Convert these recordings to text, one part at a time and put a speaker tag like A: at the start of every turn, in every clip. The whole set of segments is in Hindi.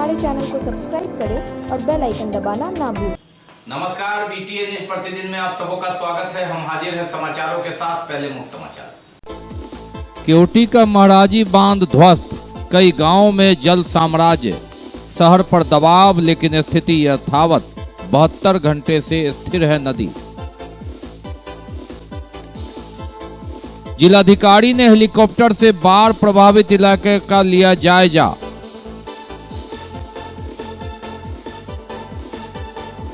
A: हमारे चैनल को सब्सक्राइब करें और बेल आइकन दबाना ना भूलें।
B: नमस्कार, BTN प्रतिदिन में आप सबों का स्वागत है। हम हाजिर हैं समाचारों के साथ। पहले मुख्य समाचार।
C: केवटी का महाराजी बांध ध्वस्त, कई गांवों में जल साम्राज्य, शहर पर दबाव लेकिन स्थिति यथावत, 72 घंटे से स्थिर है नदी। जिलाधिकारी ने हेलीकॉप्टर से बाढ़ प्रभावित इलाके का लिया जायजा।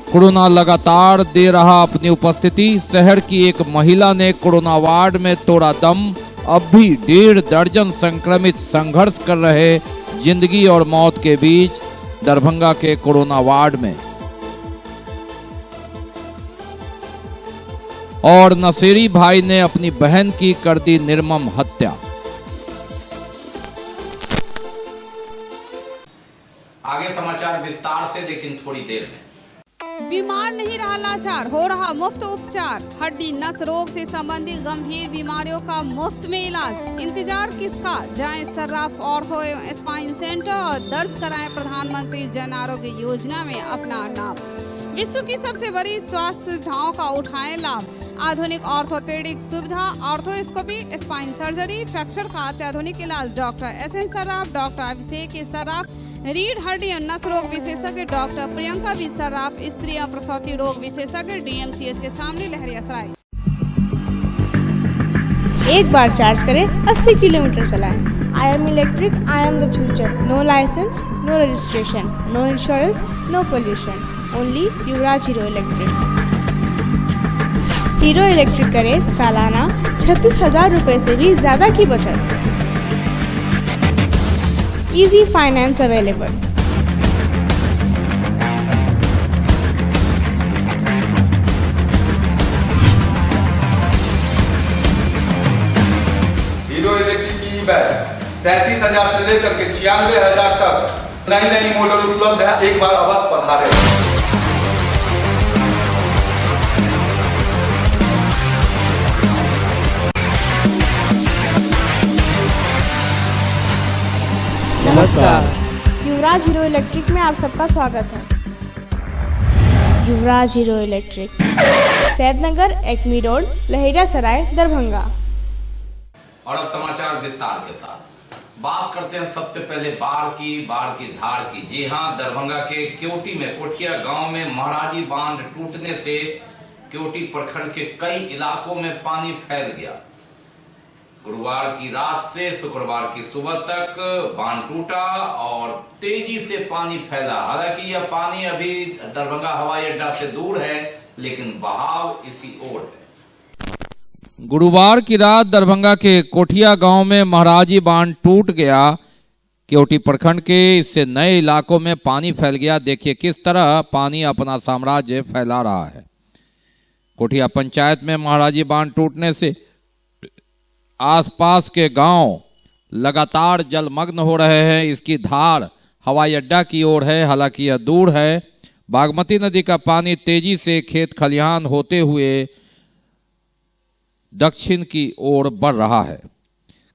C: कोरोना लगातार दे रहा अपनी उपस्थिति, शहर की एक महिला ने कोरोना वार्ड में तोड़ा दम। अब भी 1.5 दर्जन संक्रमित संघर्ष कर रहे जिंदगी और मौत के बीच दरभंगा के कोरोना वार्ड में। और नशेड़ी भाई ने अपनी बहन की कर दी निर्मम हत्या।
B: आगे समाचार विस्तार से, लेकिन थोड़ी देर में।
D: बीमार नहीं रहा लाचार, हो रहा मुफ्त उपचार। हड्डी नस रोग से संबंधित गंभीर बीमारियों का मुफ्त में इलाज। इंतजार किसका, जाएं सर्राफ ऑर्थो एवं स्पाइन सेंटर और दर्ज कराएं प्रधानमंत्री जन आरोग्य योजना में अपना नाम। विश्व की सबसे बड़ी स्वास्थ्य सुविधाओं का उठाएं लाभ। आधुनिक ऑर्थोपेडिक सुविधा, ऑर्थोस्कोपी, स्पाइन सर्जरी, फ्रैक्चर का अत्याधुनिक इलाज। डॉक्टर SN सर्राफ, डॉक्टर अभिषेक सर्राफ, रीढ़ हड्डी और नस रोग विशेषज्ञ डॉक्टर प्रियंका बी सर्राफ, स्त्री और प्रसूति रोग विशेषज्ञ DMCH के सामने लहरियासराय।
E: एक बार चार्ज करें, 80 किलोमीटर चलाएं। I am electric, I am the future. No license, no registration, no insurance, no pollution. Only Yuvraj Hero electric. Hero electric करें सालाना 36,000 रुपए से भी ज्यादा की बचत। Easy finance available.
F: Hero electric की ई-बाइक 37,000 से लेकर के 96,000 तक नई मॉडल उपलब्ध है। एक बार अवश्य पधारें।
E: नमस्कार, युवराज हीरो इलेक्ट्रिक में आप सबका स्वागत है। Yuvraj Hero Electric, Saidnagar, Acme road, Laheriasarai, Darbhanga.
B: और अब समाचार विस्तार के साथ। बात करते हैं सबसे पहले बाढ़ की धार की। जी हां, दरभंगा के केवटी में कोठिया गांव में महाराजी बांध टूटने से केवटी प्रखंड के कई इलाकों में पानी फैल गया। गुरुवार की रात से शुक्रवार की सुबह तक बांध टूटा और तेजी से पानी फैला। हालांकि यह पानी अभी दरभंगा हवाई अड्डा से दूर है, लेकिन बहाव इसी ओर है।
C: गुरुवार की रात दरभंगा के कोठिया गांव में महाराजी बांध टूट गया। केवटी प्रखंड के इससे नए इलाकों में पानी फैल गया। देखिए किस तरह पानी अपना साम्राज्य फैला रहा है। कोठिया पंचायत में महाराजी बांध टूटने से आसपास के गांव लगातार जलमग्न हो रहे हैं। इसकी धार हवाई अड्डा की ओर है, हालांकि यह दूर है। बागमती नदी का पानी तेजी से खेत खलिहान होते हुए दक्षिण की ओर बढ़ रहा है।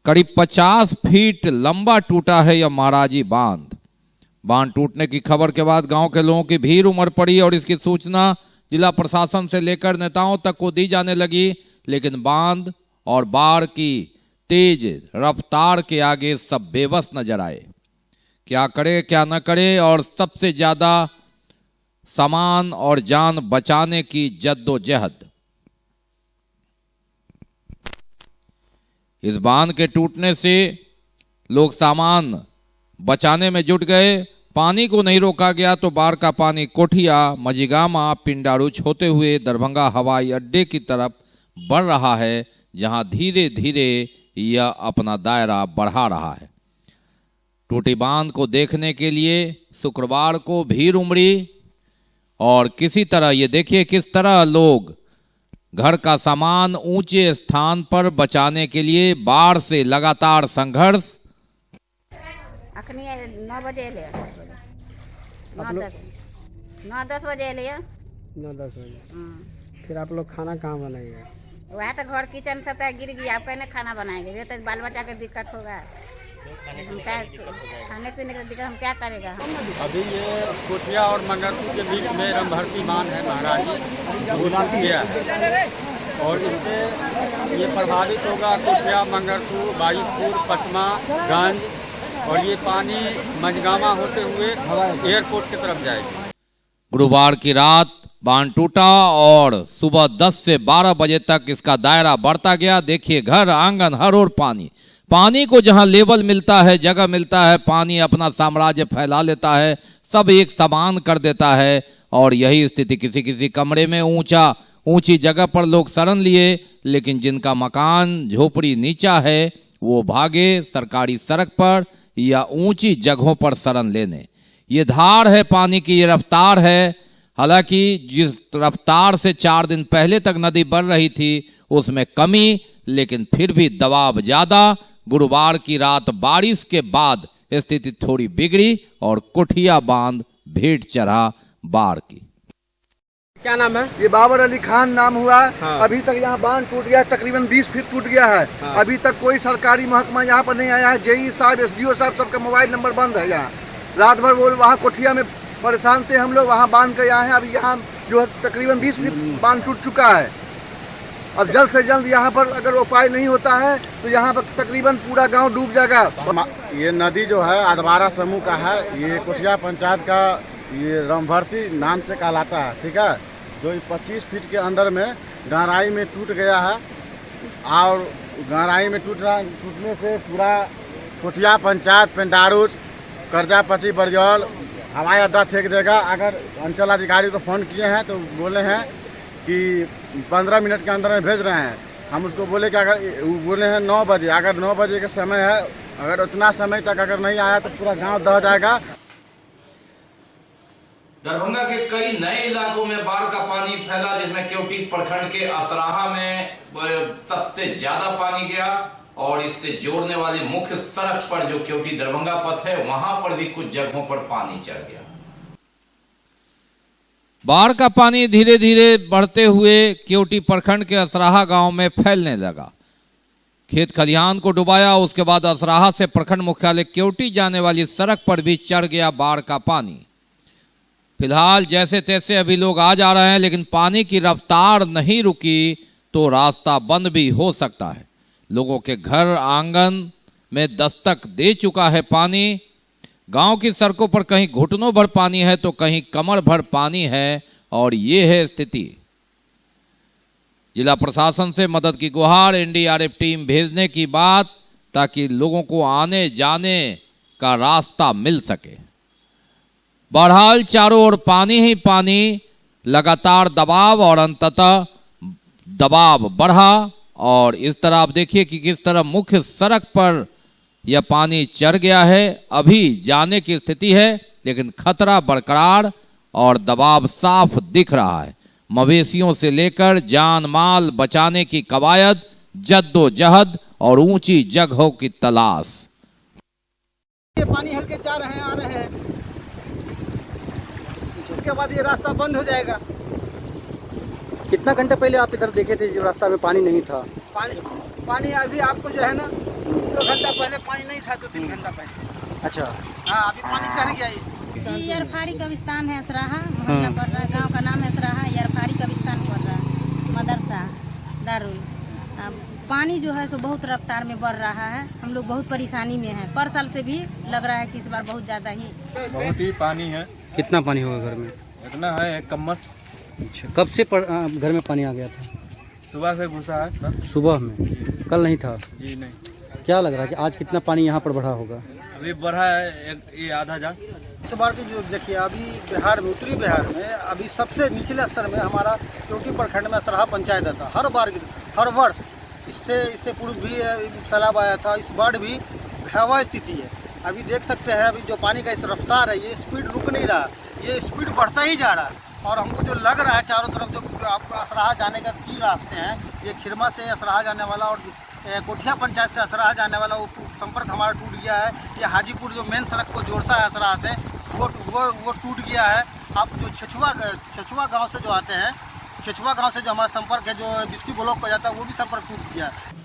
C: करीब 50 फीट लंबा टूटा है यह महाराजी बांध टूटने की खबर के बाद गांव के लोगों की भीड़ उमड़ पड़ी और इसकी सूचना जिला प्रशासन से लेकर नेताओं तक को दी जाने लगी। लेकिन बांध और बाढ़ की तेज रफ्तार के आगे सब बेबस नजर आए। क्या करे क्या न करे, और सबसे ज्यादा सामान और जान बचाने की जद्दोजहद। इस बांध के टूटने से लोग सामान बचाने में जुट गए। पानी को नहीं रोका गया तो बाढ़ का पानी कोठिया, मझिगामा, पिंडारुच होते हुए दरभंगा हवाई अड्डे की तरफ बढ़ रहा है, जहां धीरे धीरे यह अपना दायरा बढ़ा रहा है। टूटी बांध को देखने के लिए शुक्रवार को भीड़ उमड़ी और किसी तरह ये देखिए किस तरह लोग घर का सामान ऊंचे स्थान पर बचाने के लिए बाढ़ से लगातार संघर्ष।
G: 9 बजे ले 9-10 बजे ले
H: 9-10 बजे। फिर आप लोग खाना कहाँ बनाएंगे?
G: वह तो घर किचन सब गिर गया, आप कहने खाना बनाएंगे? ये तो बाल बच्चा के दिक्कत होगा। हम क्या खाने पीने का दिक्कत, हम क्या करेगा?
H: अभी ये कोठिया और मंगरपुर के बीच में रमभरती बांध है महाराजी, वो टूट गया है और इससे ये प्रभावित होगा कोठिया, मंगरपुर, बाईपुर, पचमा, गंज और ये पानी मझगामा होते हुए एयरपोर्ट की तरफ जाएगा।
C: गुरुवार की रात बांध टूटा और सुबह 10 से 12 बजे तक इसका दायरा बढ़ता गया। देखिए घर आंगन हर ओर पानी, पानी को जहां लेवल मिलता है, जगह मिलता है, पानी अपना साम्राज्य फैला लेता है, सब एक समान कर देता है। और यही स्थिति किसी किसी कमरे में ऊंची जगह पर लोग शरण लिए, लेकिन जिनका मकान झोपड़ी नीचा है वो भागे सरकारी सड़क पर या ऊंची जगहों पर शरण लेने। ये धार है पानी की, ये रफ्तार है। हालांकि जिस रफ्तार से 4 दिन पहले तक नदी बढ़ रही थी उसमें कमी, लेकिन फिर भी दबाव ज्यादा। गुरुवार की रात बारिश के बाद स्थिति थोड़ी बिगड़ी और कोठिया बांध भेंट चढ़ा बाढ़ की।
H: क्या नाम है?
I: ये बाबर अली खान नाम हुआ।
H: हाँ।
I: अभी तक यहाँ बांध टूट गया, तकरीबन 20 फीट टूट गया है।
H: हाँ।
I: अभी तक कोई सरकारी महकमा यहाँ पर नहीं आया है। जेई साहब, एसडीओ साहब, सबका मोबाइल नंबर बंद है। यहाँ रात भर वो वहाँ कोठिया में परेशान थे हम लोग, वहाँ बांध कर आए हैं। अभी यहाँ जो है तकरीबन 20 फीट बांध टूट चुका है। अब जल्द से जल्द यहाँ पर अगर उपाय नहीं होता है तो यहाँ पर तकरीबन पूरा गांव डूब जाएगा।
J: ये नदी जो है अधवारा समूह का है। ये कोठिया पंचायत का ये रमभरती नाम से कहलाता है, ठीक है, जो 25 फीट के अंदर में गहराई में टूट गया है। और गहराई में टूटने से पूरा कोठिया पंचायत, पेंडारूच, करजापट्टी, बरजौल हवाई अड्डा फेंक देगा। अगर अंचल अधिकारी को फ़ोन किए हैं तो बोले हैं कि 15 मिनट के अंदर में भेज रहे हैं। हम उसको बोले कि अगर बोले हैं 9 बजे, अगर 9 बजे का समय है, अगर उतना समय तक अगर नहीं आया तो पूरा गांव दह जाएगा।
B: दरभंगा के कई नए इलाकों में बाढ़ का पानी फैला, जिसमें केवटी प्रखंड के असराहा में सबसे ज्यादा पानी गया और इससे जोड़ने वाली मुख्य सड़क पर जो केवटी दरभंगा पथ है वहां पर भी कुछ जगहों पर पानी चढ़ गया।
C: बाढ़ का पानी धीरे धीरे बढ़ते हुए केवटी प्रखंड के असराहा गांव में फैलने लगा। खेत खलिहान को डुबाया। उसके बाद असराहा से प्रखंड मुख्यालय केवटी जाने वाली सड़क पर भी चढ़ गया बाढ़ का पानी। फिलहाल जैसे तैसे अभी लोग आ जा रहे हैं, लेकिन पानी की रफ्तार नहीं रुकी तो रास्ता बंद भी हो सकता है। लोगों के घर आंगन में दस्तक दे चुका है पानी। गांव की सड़कों पर कहीं घुटनों भर पानी है तो कहीं कमर भर पानी है और ये है स्थिति। जिला प्रशासन से मदद की गुहार, एनडीआरएफ टीम भेजने की बात, ताकि लोगों को आने जाने का रास्ता मिल सके। बहरहाल चारों ओर पानी ही पानी, लगातार दबाव और अंततः दबाव बढ़ा और इस तरह आप देखिए कि किस तरह मुख्य सड़क पर यह पानी चढ़ गया है। अभी जाने की स्थिति है, लेकिन खतरा बरकरार और दबाव साफ दिख रहा है। मवेशियों से लेकर जान माल बचाने की कवायद, जद्दोजहद और ऊंची जगहों की तलाश।
I: ये पानी हल्के जा रहे हैं, आ रहे हैं, उसके बाद ये रास्ता बंद हो जाएगा।
H: कितना घंटे पहले आप इधर देखे थे जो रास्ता में पानी नहीं था?
I: पानी अभी आपको जो है ना 2 घंटा पहले पानी नहीं था, 2-3 घंटा पहले।
H: अच्छा,
I: हाँ, अभी पानी चढ़ गया।
G: ये यरफारी कब्रिस्तान है, असराहा मोहल्ला पड़ रहा है। गांव का नाम है असराहा, यरफारी कब्रिस्तान पड़ रहा है, मदरसा दारुल। अब पानी जो है सो बहुत रफ्तार में बढ़ रहा है। हम लोग बहुत परेशानी में हैं। पर साल से भी लग रहा है कि इस बार बहुत ज़्यादा ही
H: पानी है। कितना पानी होगा घर में?
F: इतना है 1 कमर।
H: अच्छा, कब से घर में पानी आ गया था?
F: सुबह से घुसा है।
H: सुबह में? कल नहीं था?
F: जी नहीं।
H: क्या लग रहा है कि आज कितना पानी यहाँ पर बढ़ा होगा?
F: अभी बढ़ा है ये आधा जान।
I: इस बार की जो देखिए, अभी बिहार में, उत्तरी बिहार में अभी सबसे निचले स्तर में हमारा केवटी प्रखंड में असराहा पंचायत था। हर वर्ष इससे पूर्व भी सैलाब आया था। इस बार भी भयावह स्थिति है। अभी देख सकते हैं, अभी जो पानी का इस रफ्तार है, ये स्पीड रुक नहीं रहा, ये स्पीड बढ़ता ही जा रहा है। और हमको जो लग रहा है चारों तरफ जो आपको असराहा जाने का 3 रास्ते हैं, ये खिरमा से असराहा जाने वाला और कोठिया पंचायत से असराहा जाने वाला, वो संपर्क हमारा टूट गया है। ये हाजीपुर जो मेन सड़क को जोड़ता है असराहा से, वो टूट गया है। आप जो छछुआ गांव से जो आते हैं, छछुआ गांव से जो हमारा संपर्क है, जो बिस्की ब्लॉक को जाता है, वो भी संपर्क टूट गया है।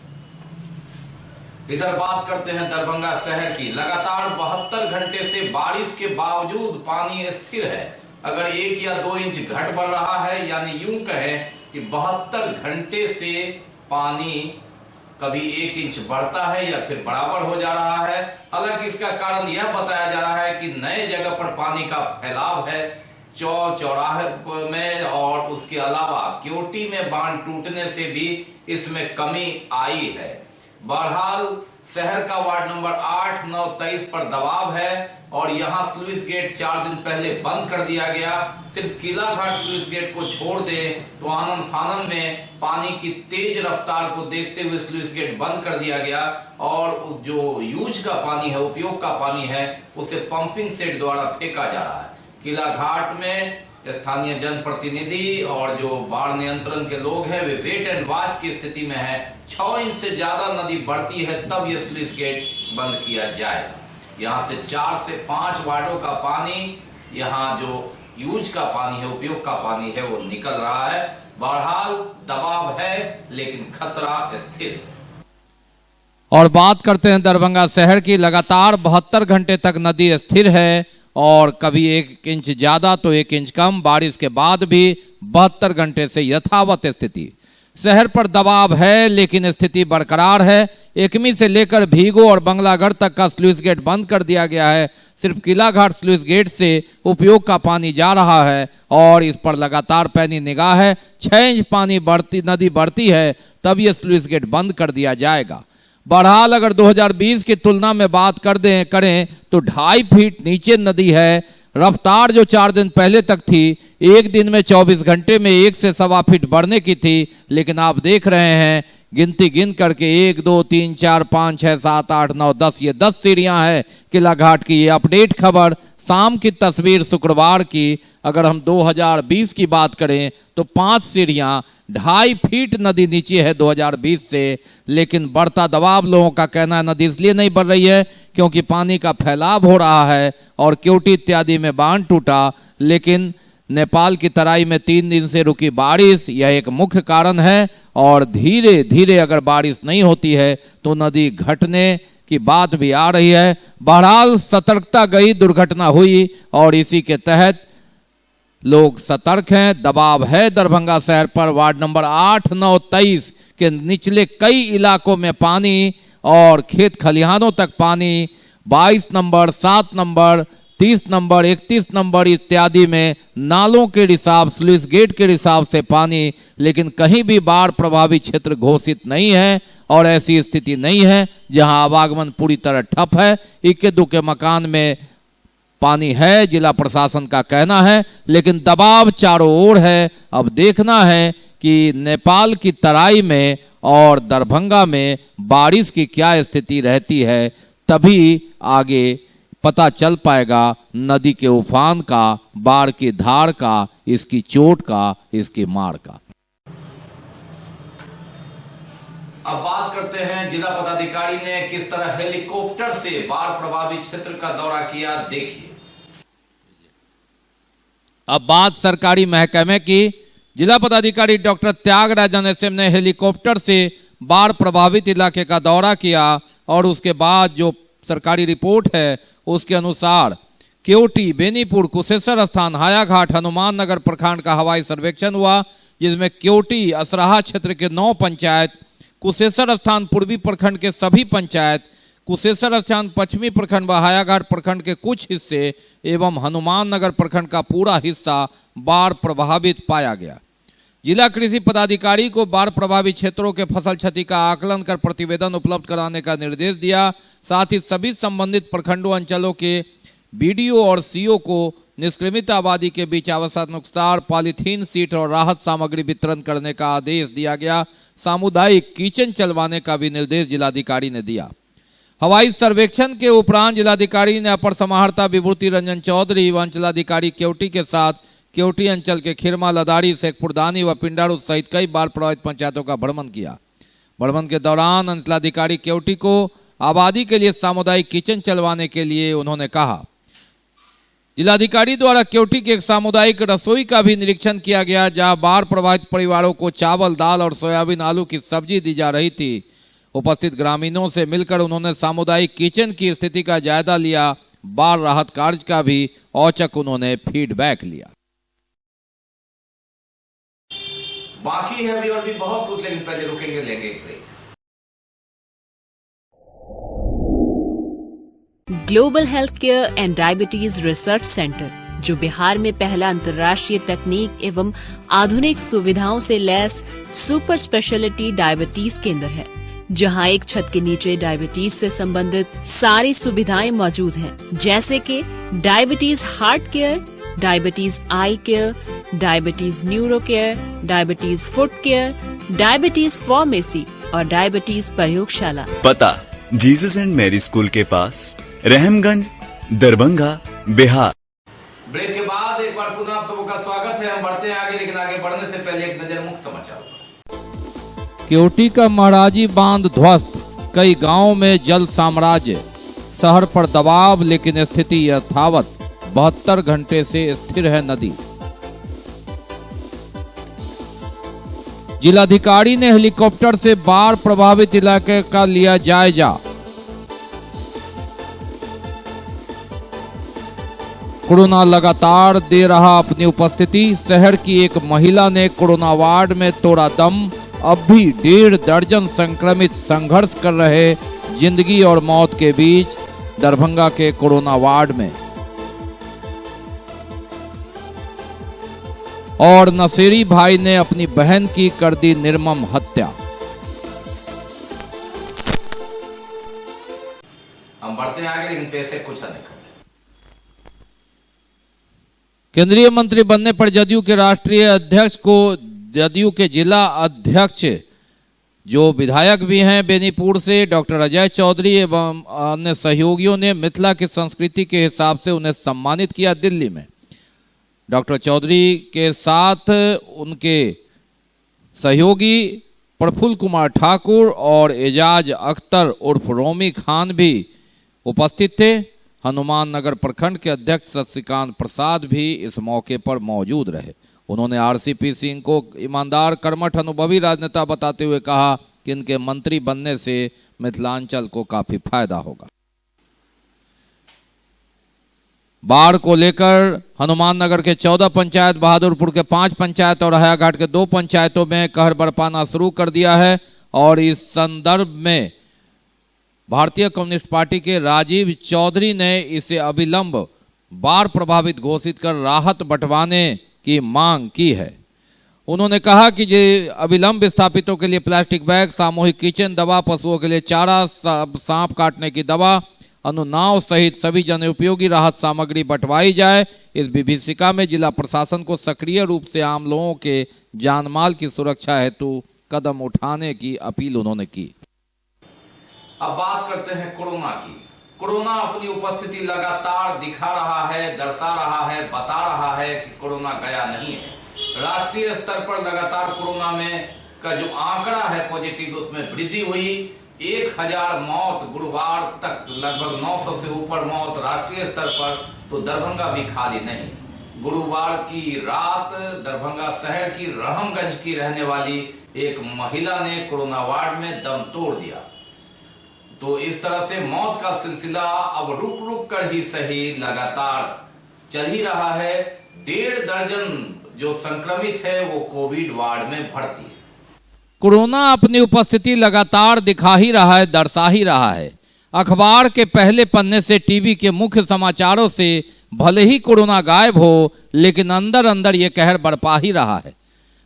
B: इधर बात करते हैं दरभंगा शहर की। लगातार 72 घंटे से बारिश के बावजूद पानी स्थिर है। अगर 1 या 2 इंच घट बढ़ रहा है, यानी यूं कहें कि 72 घंटे से पानी कभी 1 इंच बढ़ता है या फिर बराबर हो जा रहा है। हालांकि इसका कारण यह बताया जा रहा है कि नए जगह पर पानी का फैलाव है, चौक चौराहे में, और उसके अलावा क्योटी में बांध टूटने से भी इसमें कमी आई है। बहरहाल शहर का वार्ड नंबर 8, 9, 23 पर दबाव है और यहां स्लुइस गेट 4 दिन पहले बंद कर दिया गया। सिर्फ किला घाट स्लुइस गेट को छोड़ दें तो आनन फानन में पानी की तेज रफ्तार को देखते हुए स्लुइस गेट बंद कर दिया गया और उस जो यूज का पानी है, उपयोग का पानी है, उसे पंपिंग सेट द्वारा फेंका जा रहा है। किला घाट में स्थानीय जनप्रतिनिधि और जो बाढ़ नियंत्रण के लोग हैं वे वेट एंड वॉच की स्थिति में है। 6 इंच से ज्यादा नदी बढ़ती है तब यह स्लुइस गेट बंद किया जाएगा। यहाँ से 4 से 5 वार्डों का पानी, यहाँ जो यूज का पानी है, उपयोग का पानी है, वो निकल रहा है। बहरहाल दबाव है लेकिन खतरा स्थिर है।
C: और बात करते हैं दरभंगा शहर की। लगातार 72 घंटे तक नदी स्थिर है और कभी 1 इंच ज्यादा तो 1 इंच कम। बारिश के बाद भी 72 घंटे से यथावत स्थिति। शहर पर दबाव है लेकिन स्थिति बरकरार है। एकमी से लेकर भीगो और बंगलागढ़ तक का स्लुइस गेट बंद कर दिया गया है। सिर्फ किला घाट स्लुइस गेट से उपयोग का पानी जा रहा है और इस पर लगातार पैनी निगाह है। 6 इंच पानी नदी बढ़ती है तब यह स्लुइस गेट बंद कर दिया जाएगा। बहरहाल अगर 2020 की तुलना में बात करें तो 2.5 फीट नीचे नदी है। रफ्तार जो 4 दिन पहले तक थी, एक दिन में 24 घंटे में 1 से 1.25 फीट बढ़ने की थी, लेकिन आप देख रहे हैं गिनती गिन करके 1, 2, 3, 4, 5, 6, 7, 8, 9, 10, ये 10 सीढ़ियां हैं किला घाट की। ये अपडेट खबर, शाम की तस्वीर शुक्रवार की। अगर हम 2020 की बात करें तो 5 सीढ़ियां, 2.5 फीट नदी नीचे है 2020 से। लेकिन बढ़ता दबाव, लोगों का कहना है नदी इसलिए नहीं बढ़ रही है क्योंकि पानी का फैलाव हो रहा है और क्योटी इत्यादि में बांध टूटा। लेकिन नेपाल की तराई में 3 दिन से रुकी बारिश, यह एक मुख्य कारण है और धीरे धीरे अगर बारिश नहीं होती है तो नदी घटने की बात भी आ रही है। बहरहाल सतर्कता गई, दुर्घटना हुई और इसी के तहत लोग सतर्क हैं। दबाव है दरभंगा शहर पर। वार्ड नंबर 8, 9, 23 के निचले कई इलाकों में पानी और खेत खलिहानों तक पानी। 22 नंबर, 7 नंबर, 30 नंबर, 31 नंबर इत्यादि में नालों के रिसाव, स्लुइस गेट के रिसाव से पानी। लेकिन कहीं भी बाढ़ प्रभावित क्षेत्र घोषित नहीं है और ऐसी स्थिति नहीं है जहां आवागमन पूरी तरह ठप है। इक्के दुक्के मकान में पानी है, जिला प्रशासन का कहना है, लेकिन दबाव चारों ओर है। अब देखना है कि नेपाल की तराई में और दरभंगा में बारिश की क्या स्थिति रहती है, तभी आगे पता चल पाएगा नदी के उफान का, बाढ़ की धार का, इसकी चोट का, इसकी मार का।
B: अब बात करते हैं जिला पदाधिकारी ने किस तरह हेलीकॉप्टर से बाढ़ प्रभावित क्षेत्र का दौरा किया, देखिए।
C: अब बात सरकारी महकमे की। जिला पदाधिकारी डॉक्टर त्यागराजन एसएम ने हेलीकॉप्टर से बाढ़ प्रभावित इलाके का दौरा किया और उसके बाद जो सरकारी रिपोर्ट है उसके अनुसार क्योटी, बेनीपुर, कुशेश्वर स्थान, हायाघाट, हनुमान नगर प्रखंड का हवाई सर्वेक्षण हुआ, जिसमें क्योटी, असराहा क्षेत्र के 9 पंचायत, कुशेश्वर स्थान पूर्वी प्रखंड के सभी पंचायत, कुशेश्वर स्थान पश्चिमी प्रखंड व हायाघाट प्रखंड के कुछ हिस्से एवं हनुमान नगर प्रखंड का पूरा हिस्सा बाढ़ प्रभावित पाया गया। जिला कृषि पदाधिकारी को बाढ़ प्रभावित क्षेत्रों के फसल क्षति का आकलन कर प्रतिवेदन उपलब्ध कराने का निर्देश दिया। साथ ही सभी संबंधित प्रखंडों अंचलों के बीडीओ और सीओ को निष्क्रमित आबादी के बीच आवश्यकतानुसार पॉलीथीन शीट और राहत सामग्री वितरण करने का आदेश दिया गया। सामुदायिक किचन चलवाने का भी निर्देश जिलाधिकारी ने दिया। हवाई सर्वेक्षण के उपरांत जिलाधिकारी ने अपर समाहर्ता विभूति रंजन चौधरी व अंचलाधिकारी क्योटी के साथ क्योटी अंचल के खिरमा, लदाड़ी, शेखपुरदानी व पिंडारू सहित कई बाढ़ प्रभावित पंचायतों का भ्रमण किया। भ्रमण के दौरान अंचलाधिकारी क्योटी को आबादी के लिए सामुदायिक किचन चलवाने के लिए उन्होंने कहा। जिलाधिकारी द्वारा क्योटी के एक सामुदायिक रसोई का भी निरीक्षण किया गया, जहां बाढ़ प्रभावित परिवारों को चावल, दाल और सोयाबीन आलू की सब्जी दी जा रही थी। उपस्थित ग्रामीणों से मिलकर उन्होंने सामुदायिक किचन की स्थिति का जायजा लिया। बाढ़ राहत कार्य का भी औचक उन्होंने फीडबैक लिया।
B: बाकी है अभी और भी बहुत कुछ, लेकिन पहले रुकेंगे, लेंगे एक break.
K: Global health care and diabetes research centre, जो बिहार में पहला अंतर्राष्ट्रीय तकनीक एवं आधुनिक सुविधाओं से लैस सुपर स्पेशलिटी डायबिटीज केंद्र है, जहां एक छत के नीचे डायबिटीज से संबंधित सारी सुविधाएं मौजूद हैं, जैसे कि diabetes heart care, diabetes eye care, diabetes neuro care, diabetes foot care, diabetes pharmacy और डायबिटीज प्रयोगशाला।
L: पता जीसस एंड मैरी स्कूल के पास, रहमगंज, दरभंगा, बिहार।
B: ब्रेक के बाद एक बार पुनः आप सबका स्वागत है। हम बढ़ते हैं आगे, लेकिन आगे बढ़ने से पहले एक नजर मुख्य समाचार।
C: केवटी का महाराजी बांध ध्वस्त, कई गांवों में जल साम्राज्य, शहर पर दबाव लेकिन स्थिति यथावत, 72 घंटे से स्थिर है नदी। जिलाधिकारी ने हेलीकॉप्टर से बाढ़ प्रभावित इलाके का लिया जायजा। कोरोना लगातार दे रहा अपनी उपस्थिति, शहर की एक महिला ने कोरोना वार्ड में तोड़ा दम। अब भी 1.5 दर्जन संक्रमित संघर्ष कर रहे जिंदगी और मौत के बीच दरभंगा के कोरोना वार्ड में। और नशेड़ी भाई ने अपनी बहन की कर दी निर्मम हत्या।
B: हम बढ़ते हैं आगे, लेकिन पैसे कुछ अधिक।
C: केंद्रीय मंत्री बनने पर जदयू के राष्ट्रीय अध्यक्ष को जदयू के जिला अध्यक्ष, जो विधायक भी हैं बेनीपुर से, डॉक्टर अजय चौधरी एवं अन्य सहयोगियों ने मिथिला की संस्कृति के हिसाब से उन्हें सम्मानित किया दिल्ली में। डॉक्टर चौधरी के साथ उनके सहयोगी प्रफुल्ल कुमार ठाकुर और एजाज अख्तर उर्फ रोमी खान भी उपस्थित थे। हनुमान नगर प्रखंड के अध्यक्ष शशिकांत प्रसाद भी इस मौके पर मौजूद रहे। उन्होंने आरसीपी सिंह को ईमानदार, कर्मठ, अनुभवी राजनेता बताते हुए कहा कि इनके मंत्री बनने से मिथिलांचल को काफी फायदा होगा। बाढ़ को लेकर हनुमान नगर के 14 पंचायत, बहादुरपुर के 5 पंचायत और हयाघाट के 2 पंचायतों में कहर बरपाना शुरू कर दिया है। और इस संदर्भ में भारतीय कम्युनिस्ट पार्टी के राजीव चौधरी ने इसे अविलंब बाढ़ प्रभावित घोषित कर राहत बंटवाने की मांग की है। उन्होंने कहा कि ये अविलंब विस्थापितों के लिए प्लास्टिक बैग, सामूहिक किचन दवा, पशुओं के लिए चारा, सांप काटने की दवा, अनुनाव सहित सभी जन उपयोगी राहत सामग्री बंटवाई जाए। इस विभीषिका में जिला प्रशासन को सक्रिय रूप से आम लोगों के जानमाल की सुरक्षा हेतु कदम उठाने की अपील उन्होंने की।
B: अब बात करते हैं कोरोना की। कोरोना अपनी उपस्थिति लगातार दिखा रहा है, दर्शा रहा है, बता रहा है कि कोरोना गया नहीं है। राष्ट्रीय स्तर पर लगातार कोरोना में का जो आंकड़ा है पॉजिटिव, उसमें वृद्धि हुई। 1000 मौत गुरुवार तक, लगभग 900 से ऊपर मौत राष्ट्रीय स्तर पर। तो दरभंगा भी खाली नहीं। गुरुवार की रात दरभंगा शहर की रहमगंज की रहने वाली एक महिला ने कोरोना वार्ड में दम तोड़ दिया। तो इस तरह से मौत का सिलसिला अब रुक रुक कर ही सही लगातार चल ही रहा है। 1.5 दर्जन जो संक्रमित है वो कोविड वार्ड में भर्ती है।
C: कोरोना अपनी उपस्थिति लगातार दिखा ही रहा है, दर्शा ही रहा है। अखबार के पहले पन्ने से टीवी के मुख्य समाचारों से भले ही कोरोना गायब हो, लेकिन अंदर अंदर ये कहर बरपा ही रहा है।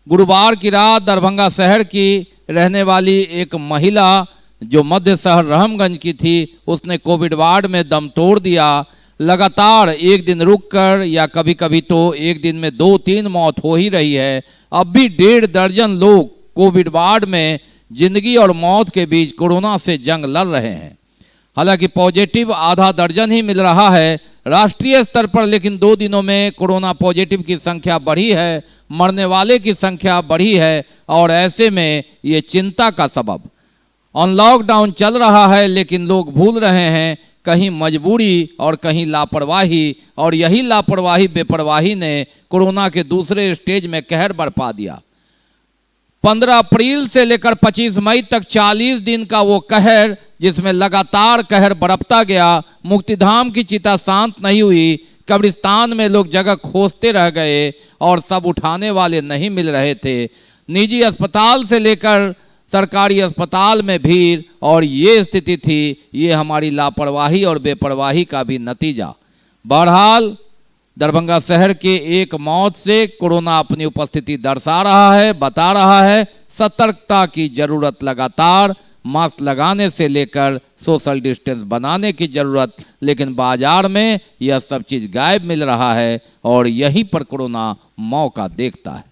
C: गुरुवार की रात दरभंगा शहर की रहने वाली एक महिला जो मध्य शहर रहमगंज की थी, उसने कोविड वार्ड में दम तोड़ दिया। लगातार एक दिन रुककर या कभी कभी तो एक दिन में 2-3 मौत हो ही रही है। अब भी 1.5 दर्जन लोग कोविड वार्ड में जिंदगी और मौत के बीच कोरोना से जंग लड़ रहे हैं। हालांकि पॉजिटिव आधा दर्जन ही मिल रहा है राष्ट्रीय स्तर पर, लेकिन 2 दिनों में कोरोना पॉजिटिव की संख्या बढ़ी है, मरने वाले की संख्या बढ़ी है। और ऐसे में ये चिंता का सबब। लॉकडाउन चल रहा है, लेकिन लोग भूल रहे हैं कहीं मजबूरी और कहीं लापरवाही, और यही लापरवाही बेपरवाही ने कोरोना के दूसरे स्टेज में कहर बरपा दिया। 15 अप्रैल से लेकर 25 मई तक 40 दिन का वो कहर, जिसमें लगातार कहर बरपता गया। मुक्तिधाम की चिता शांत नहीं हुई। कब्रिस्तान में लोग जगह खोजते रह गए और सब उठाने वाले नहीं मिल रहे थे। निजी अस्पताल से लेकर सरकारी अस्पताल में भीड़, और ये स्थिति थी। ये हमारी लापरवाही और बेपरवाही का भी नतीजा। बहरहाल दरभंगा शहर के एक मौत से कोरोना अपनी उपस्थिति दर्शा रहा है, बता रहा है। सतर्कता की जरूरत लगातार, मास्क लगाने से लेकर सोशल डिस्टेंस बनाने की जरूरत। लेकिन बाजार में यह सब चीज गायब मिल रहा है और यहीं पर कोरोना मौका देखता है।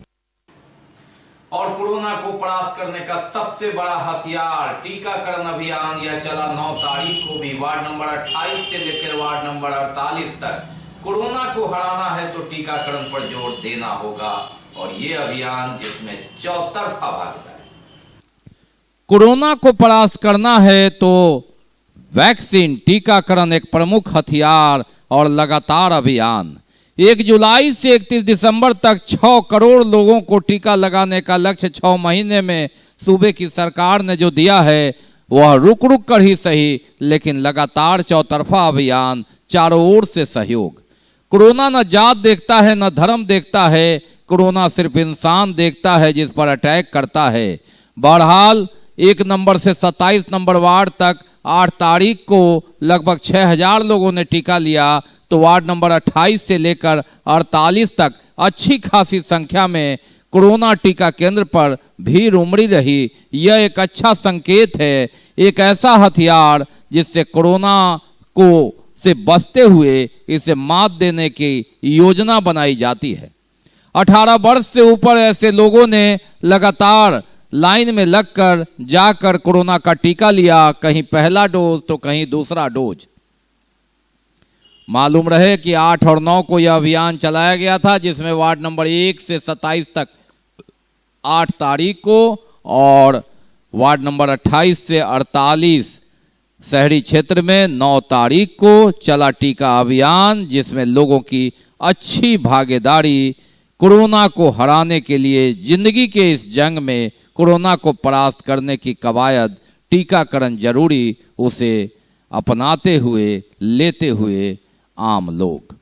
B: और कोरोना को परास्त करने का सबसे बड़ा हथियार टीकाकरण अभियान। यह चला 9 तारीख को भी। वार्ड नंबर 28 से लेकर वार्ड नंबर 48 तक कोरोना को हराना है तो टीकाकरण पर जोर देना होगा। और ये अभियान जिसमें चौतरफा भागीदारी।
C: कोरोना को परास्त करना है तो वैक्सीन, टीकाकरण एक प्रमुख हथियार और लगातार अभियान। 1 जुलाई से 31 दिसंबर तक 6 करोड़ लोगों को टीका लगाने का लक्ष्य 6 महीने में सूबे की सरकार ने जो दिया है, वह रुक रुक कर ही सही, लेकिन लगातार चौतरफा अभियान, चारों ओर से सहयोग। कोरोना न जात देखता है न धर्म देखता है। कोरोना सिर्फ इंसान देखता है जिस पर अटैक करता है। बहरहाल 1 नंबर से 27 नंबर वार्ड तक 8 तारीख को लगभग 6000 लोगों ने टीका लिया, तो वार्ड नंबर 28 से लेकर 48 तक अच्छी खासी संख्या में कोरोना टीका केंद्र पर भीड़ उमड़ी रही। यह एक अच्छा संकेत है, एक ऐसा हथियार जिससे कोरोना को से बचते हुए इसे मात देने की योजना बनाई जाती है। 18 वर्ष से ऊपर ऐसे लोगों ने लगातार लाइन में लगकर जाकर कोरोना का टीका लिया, कहीं पहला डोज तो कहीं दूसरा डोज। मालूम रहे कि 8 और 9 को यह अभियान चलाया गया था, जिसमें वार्ड नंबर 1 से 27 तक 8 तारीख को और वार्ड नंबर 28 से 48 शहरी क्षेत्र में 9 तारीख को चला टीका अभियान, जिसमें लोगों की अच्छी भागीदारी। कोरोना को हराने के लिए जिंदगी के इस जंग में कोरोना को परास्त करने की कवायद, टीकाकरण जरूरी, उसे अपनाते हुए लेते हुए आम लोग।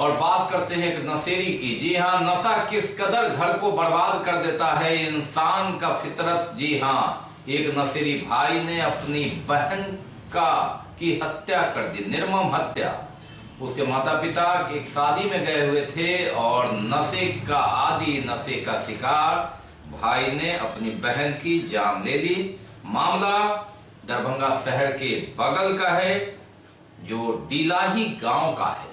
B: और बात करते हैं एक नशेड़ी की। जी हाँ, नशा किस कदर घर को बर्बाद कर देता है इंसान का फितरत। जी हाँ, एक नशेड़ी भाई ने अपनी बहन की हत्या कर दी, निर्मम हत्या। उसके माता पिता एक शादी में गए हुए थे और नशे का आदी, नशे का शिकार भाई ने अपनी बहन की जान ले ली। मामला दरभंगा शहर के बगल का है, जो डीलाही गांव का है।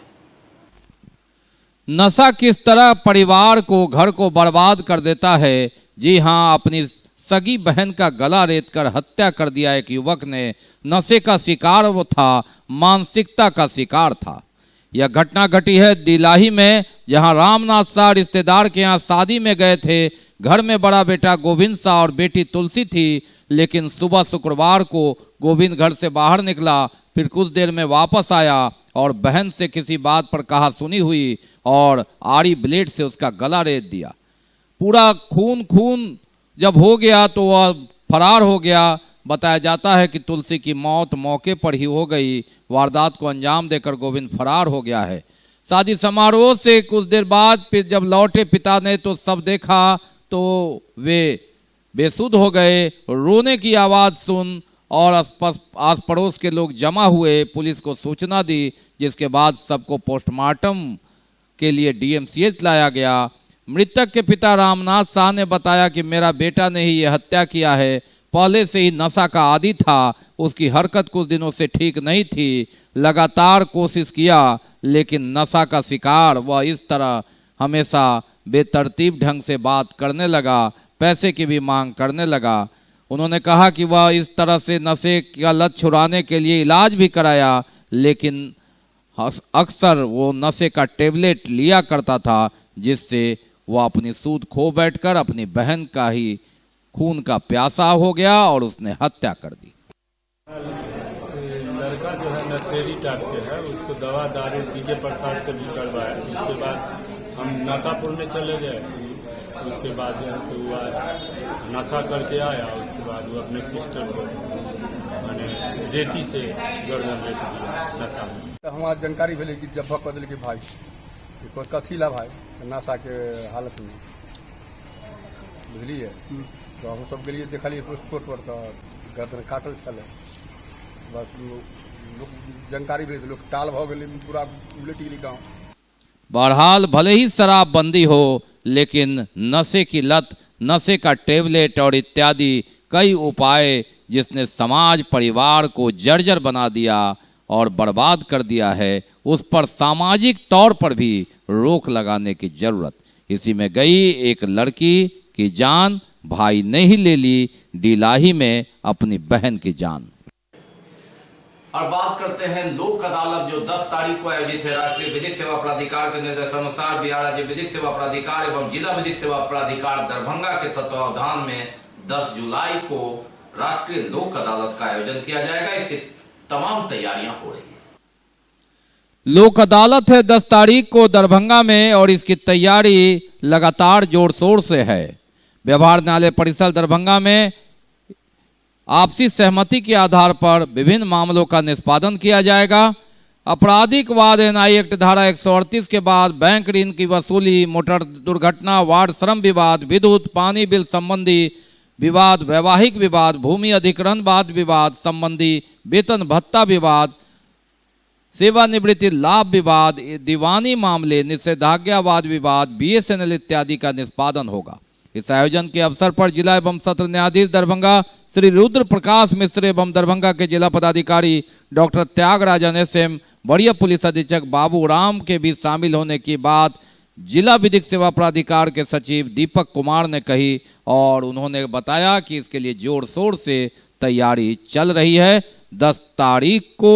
C: नशा किस तरह परिवार को, घर को बर्बाद कर देता है। जी हाँ, अपनी सगी बहन का गला रेतकर हत्या कर दिया एक युवक ने। नशे का शिकार वो था, मानसिकता का शिकार था। यह घटना घटी है डीलाही में, जहां रामनाथ शाह रिश्तेदार के यहाँ शादी में गए थे। घर में बड़ा बेटा गोविंद शाह और बेटी तुलसी थी, लेकिन सुबह शुक्रवार को गोविंद घर से बाहर निकला, फिर कुछ देर में वापस आया और बहन से किसी बात पर कहा सुनी हुई और आड़ी ब्लेड से उसका गला रेत दिया। पूरा खून खून जब हो गया तो वह फरार हो गया। बताया जाता है कि तुलसी की मौत मौके पर ही हो गई। वारदात को अंजाम देकर गोविंद फरार हो गया है। शादी समारोह से कुछ देर बाद फिर जब लौटे पिता ने तो सब देखा तो वे बेसुध हो गए। रोने की आवाज़ सुन और आस पड़ोस के लोग जमा हुए, पुलिस को सूचना दी, जिसके बाद सबको पोस्टमार्टम के लिए डीएमसीएच लाया गया। मृतक के पिता रामनाथ शाह ने बताया कि मेरा बेटा ने ही ये हत्या किया है। पहले से ही नशा का आदी था, उसकी हरकत कुछ दिनों से ठीक नहीं थी। लगातार कोशिश किया, लेकिन नशा का शिकार वह इस तरह हमेशा बेतरतीब ढंग से बात करने लगा, पैसे की भी मांग करने लगा। उन्होंने कहा कि वह इस तरह से नशे का लत छुड़ाने के लिए इलाज भी कराया, लेकिन अक्सर वो नशे का टेबलेट लिया करता था, जिससे वह अपनी सूद खो बैठकर अपनी बहन का ही खून का प्यासा हो गया और उसने हत्या कर दी।
H: लड़का जो है नशेड़ी टाइप के है, उसको दवा दारू डीके प्रसाद से भी करवाया। उसके बाद हम नातापुर में चले गए। उसके बाद जो है सो हुआ नशा करके आया। उसके बाद वो अपने सिस्टर को मैंने रेती से गर्दन रेत दिया नशा में।
F: तो हमारा जानकारी भेले कि जब बदल के भाई कथी ला भाई नशा के हालत में, बुझलिए। तो हम सब गेलिए देखलिए स्पोर्ट पर, तो गर्दन काटल छल। बस लोग जानकारी भेज, लोग टाल भ गए, पूरा उलट गेली गाँव।
C: बहरहाल भले ही शराबबंदी हो, लेकिन नशे की लत, नशे का टेबलेट और इत्यादि कई उपाय जिसने समाज परिवार को जर्जर बना दिया और बर्बाद कर दिया है, उस पर सामाजिक तौर पर भी रोक लगाने की जरूरत। इसी में गई एक लड़की की जान भाई ने ही ले ली, डीलाही में अपनी बहन की जान।
B: और बात करते हैं लोक अदालत जो 10 तारीख को आयोजित है। राष्ट्रीय विधिक सेवा प्राधिकार के निर्देशानुसार बिहार राज्य विधिक सेवा प्राधिकार एवं जिला विधिक सेवा प्राधिकार दरभंगा के तत्वावधान में 10 जुलाई को राष्ट्रीय लोक अदालत का आयोजन किया जाएगा। इसकी तमाम तैयारियां हो रही है।
C: लोक अदालत है 10 तारीख को दरभंगा में और इसकी तैयारी लगातार जोर शोर से है। व्यवहार न्यायालय परिसर दरभंगा में आपसी सहमति के आधार पर विभिन्न मामलों का निष्पादन किया जाएगा। आपराधिक वाद एनआई एक्ट धारा 138 के बाद बैंक ऋण की वसूली, मोटर दुर्घटना, वार्ड श्रम विवाद, विद्युत पानी बिल संबंधी विवाद, वैवाहिक विवाद, भूमि अधिग्रहण वाद विवाद संबंधी वेतन भत्ता विवाद, सेवानिवृत्ति लाभ विवाद, दीवानी मामले, निषेधाज्ञा वाद विवाद, बीएसएनएल इत्यादि का निष्पादन होगा। इस आयोजन के अवसर पर जिला एवं सत्र न्यायाधीश दरभंगा श्री रुद्र प्रकाश मिश्र एवं दरभंगा के जिला पदाधिकारी डॉक्टर त्यागराजन एसएम, वरीय पुलिस अधीक्षक बाबू राम के भी शामिल होने की बात जिला विधिक सेवा प्राधिकार के सचिव दीपक कुमार ने कही और उन्होंने बताया कि इसके लिए जोर शोर से तैयारी चल रही है। 10 तारीख को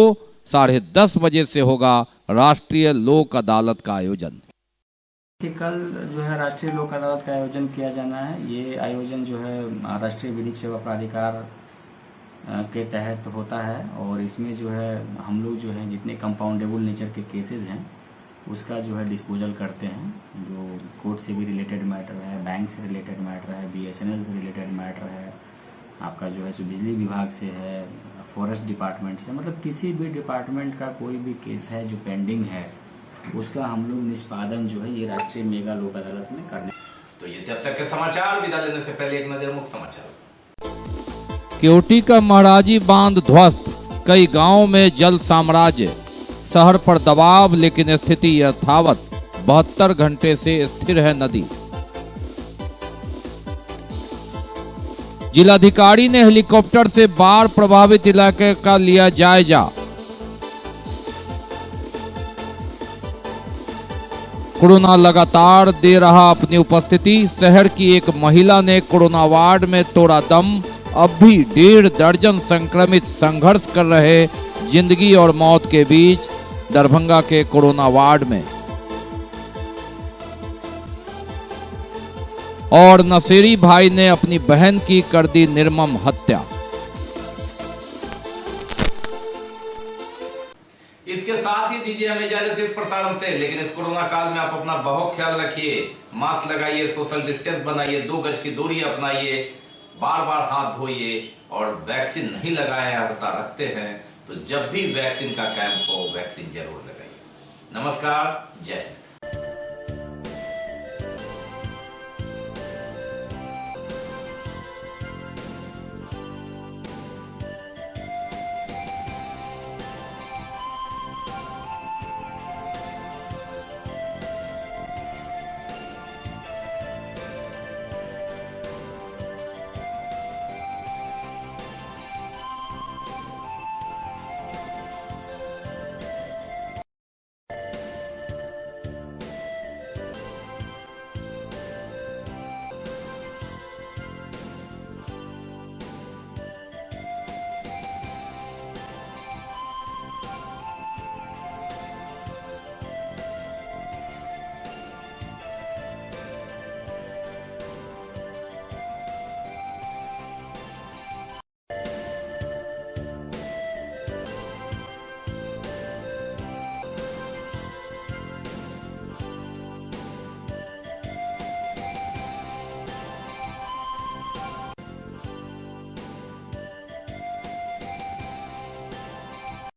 C: 10:30 बजे से होगा राष्ट्रीय लोक अदालत का आयोजन।
M: कल जो है राष्ट्रीय लोक अदालत का आयोजन किया जाना है। ये आयोजन जो है राष्ट्रीय विधिक सेवा प्राधिकार के तहत होता है और इसमें जो है हम लोग जो है जितने कंपाउंडेबल नेचर के केसेस हैं उसका जो है डिस्पोजल करते हैं, जो कोर्ट से भी रिलेटेड मैटर है, बैंक से रिलेटेड मैटर है, BSNL से रिलेटेड मैटर है, आपका जो है जो बिजली विभाग से है, फॉरेस्ट डिपार्टमेंट से, मतलब किसी भी डिपार्टमेंट का कोई भी केस है जो पेंडिंग है उसका हम लोग निष्पादन जो है ये राष्ट्रीय मेगा लोक अदालत में करने।
B: तो ये तब तक के समाचार, विदा लेने से पहले एक नजर मुख्य समाचार।
C: केवटी का महाराजी बांध ध्वस्त, कई गांवों में जल साम्राज्य, शहर पर दबाव लेकिन स्थिति यथावत, 72 घंटे से स्थिर है नदी। जिलाधिकारी ने हेलीकॉप्टर से बाढ़ प्रभावित इलाके का लिया जायजा। कोरोना लगातार दे रहा अपनी उपस्थिति, शहर की एक महिला ने कोरोना वार्ड में तोड़ा दम, अब भी 1.5 दर्जन संक्रमित संघर्ष कर रहे जिंदगी और मौत के बीच दरभंगा के कोरोना वार्ड में। और नशेड़ी भाई ने अपनी बहन की कर दी निर्मम हत्या।
B: इसके साथ ही दीजिए हमें इजाजत इस प्रसारण से, लेकिन इस कोरोना काल में आप अपना बहुत ख्याल रखिए, मास्क लगाइए, सोशल डिस्टेंस बनाइए, 2 गज की दूरी अपनाइए, बार बार हाथ धोइए और वैक्सीन नहीं लगाए हड़ता रखते हैं तो जब भी वैक्सीन का कैंप हो वैक्सीन जरूर लगाइए। नमस्कार, जय हिंद।